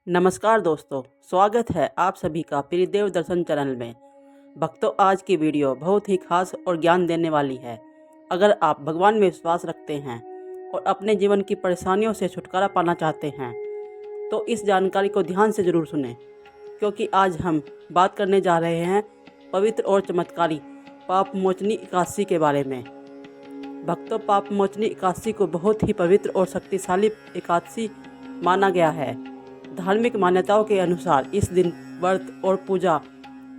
नमस्कार दोस्तों, स्वागत है आप सभी का त्रिदेव दर्शन चैनल में। भक्तों, आज की वीडियो बहुत ही खास और ज्ञान देने वाली है। अगर आप भगवान में विश्वास रखते हैं और अपने जीवन की परेशानियों से छुटकारा पाना चाहते हैं तो इस जानकारी को ध्यान से ज़रूर सुनें, क्योंकि आज हम बात करने जा रहे हैं पवित्र और चमत्कारी पाप मोचनी एकादशी के बारे में। भक्तों, पाप मोचनी एकादशी को बहुत ही पवित्र और शक्तिशाली एकादशी माना गया है। धार्मिक मान्यताओं के अनुसार इस दिन व्रत और पूजा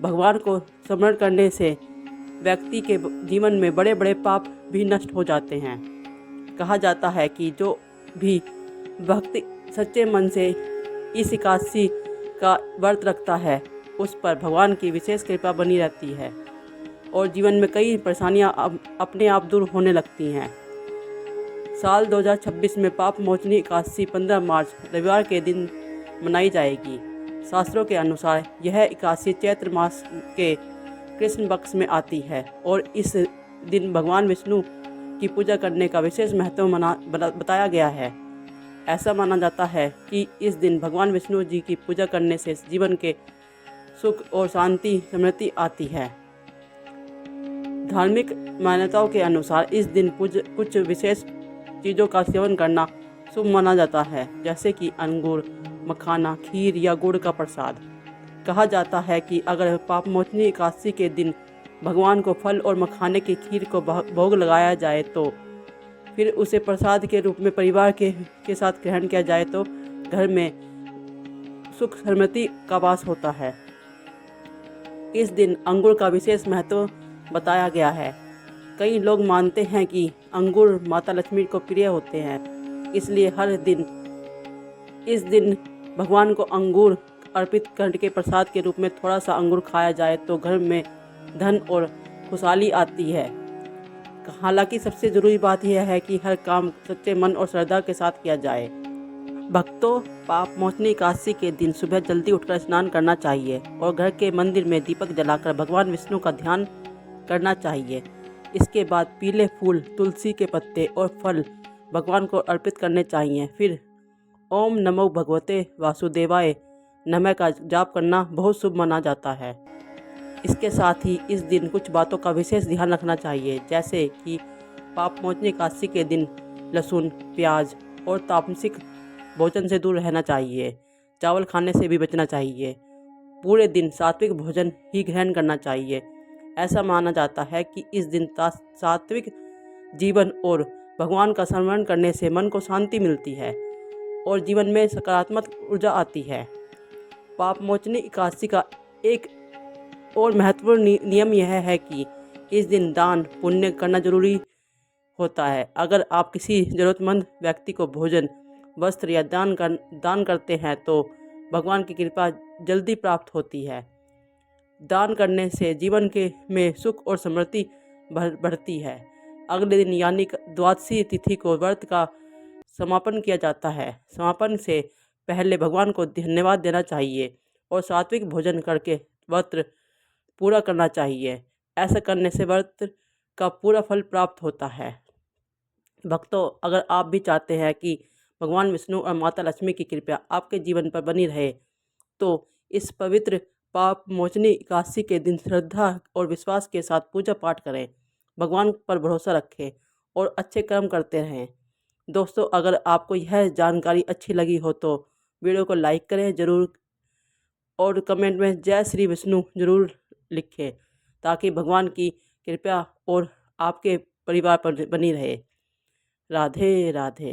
भगवान को स्मरण करने से व्यक्ति के जीवन में बड़े बड़े पाप भी नष्ट हो जाते हैं। कहा जाता है कि जो भी भक्ति सच्चे मन से इस एकादशी का व्रत रखता है उस पर भगवान की विशेष कृपा बनी रहती है और जीवन में कई परेशानियां अपने आप दूर होने लगती हैं। साल 2026 में पाप मोचनी एकादशी 15 मार्च रविवार के दिन मनाई जाएगी। शास्त्रों के अनुसार यह एकादशी चैत्र मास के कृष्ण पक्ष में आती है और इस दिन भगवान विष्णु की पूजा करने का विशेष महत्व बताया गया है। ऐसा माना जाता है कि इस दिन भगवान विष्णु जी की पूजा करने से जीवन के सुख और शांति समृद्धि आती है। धार्मिक मान्यताओं के अनुसार इस दिन कुछ विशेष चीज़ों का सेवन करना शुभ माना जाता है, जैसे कि अंगूर, मखाना, खीर या गुड़ का प्रसाद। कहा जाता है कि अगर पाप मोचनी एकादशी के दिन भगवान को फल और मखाने की खीर को भोग लगाया जाए तो फिर उसे प्रसाद के रूप में परिवार के साथ ग्रहण किया जाए तो घर में सुख समृद्धि का वास होता है। इस दिन अंगूर का विशेष महत्व बताया गया है। कई लोग मानते हैं कि अंगूर माता लक्ष्मी को प्रिय होते हैं, इसलिए हर दिन इस दिन भगवान को अंगूर अर्पित करके प्रसाद के रूप में थोड़ा सा अंगूर खाया जाए तो घर में धन और खुशहाली आती है। हालांकि सबसे ज़रूरी बात यह है कि हर काम सच्चे मन और श्रद्धा के साथ किया जाए। भक्तों, पाप मोचनी एकादशी के दिन सुबह जल्दी उठकर स्नान करना चाहिए और घर के मंदिर में दीपक जलाकर भगवान विष्णु का ध्यान करना चाहिए। इसके बाद पीले फूल, तुलसी के पत्ते और फल भगवान को अर्पित करने चाहिए। फिर ओम नमो भगवते वासुदेवाय नमः का जाप करना बहुत शुभ माना जाता है। इसके साथ ही इस दिन कुछ बातों का विशेष ध्यान रखना चाहिए, जैसे कि पाप मोचनी एकादशी के दिन लहसुन, प्याज और तामसिक भोजन से दूर रहना चाहिए। चावल खाने से भी बचना चाहिए। पूरे दिन सात्विक भोजन ही ग्रहण करना चाहिए। ऐसा माना जाता है कि इस दिन सात्विक जीवन और भगवान का स्मरण करने से मन को शांति मिलती है और जीवन में सकारात्मक ऊर्जा आती है। पाप मोचनी एकादशी का एक और महत्वपूर्ण नियम यह है कि इस दिन दान पुण्य करना जरूरी होता है। अगर आप किसी ज़रूरतमंद व्यक्ति को भोजन, वस्त्र या दान करते हैं तो भगवान की कृपा जल्दी प्राप्त होती है। दान करने से जीवन में सुख और समृद्धि बढ़ती है। अगले दिन यानी द्वादशी तिथि को व्रत का समापन किया जाता है। समापन से पहले भगवान को धन्यवाद देना चाहिए और सात्विक भोजन करके व्रत पूरा करना चाहिए। ऐसा करने से व्रत का पूरा फल प्राप्त होता है। भक्तों, अगर आप भी चाहते हैं कि भगवान विष्णु और माता लक्ष्मी की कृपा आपके जीवन पर बनी रहे तो इस पवित्र पाप मोचनी एकादशी के दिन श्रद्धा और विश्वास के साथ पूजा पाठ करें, भगवान पर भरोसा रखें और अच्छे कर्म करते रहें। दोस्तों, अगर आपको यह जानकारी अच्छी लगी हो तो वीडियो को लाइक करें ज़रूर और कमेंट में जय श्री विष्णु ज़रूर लिखें, ताकि भगवान की कृपा और आपके परिवार पर बनी रहे। राधे राधे।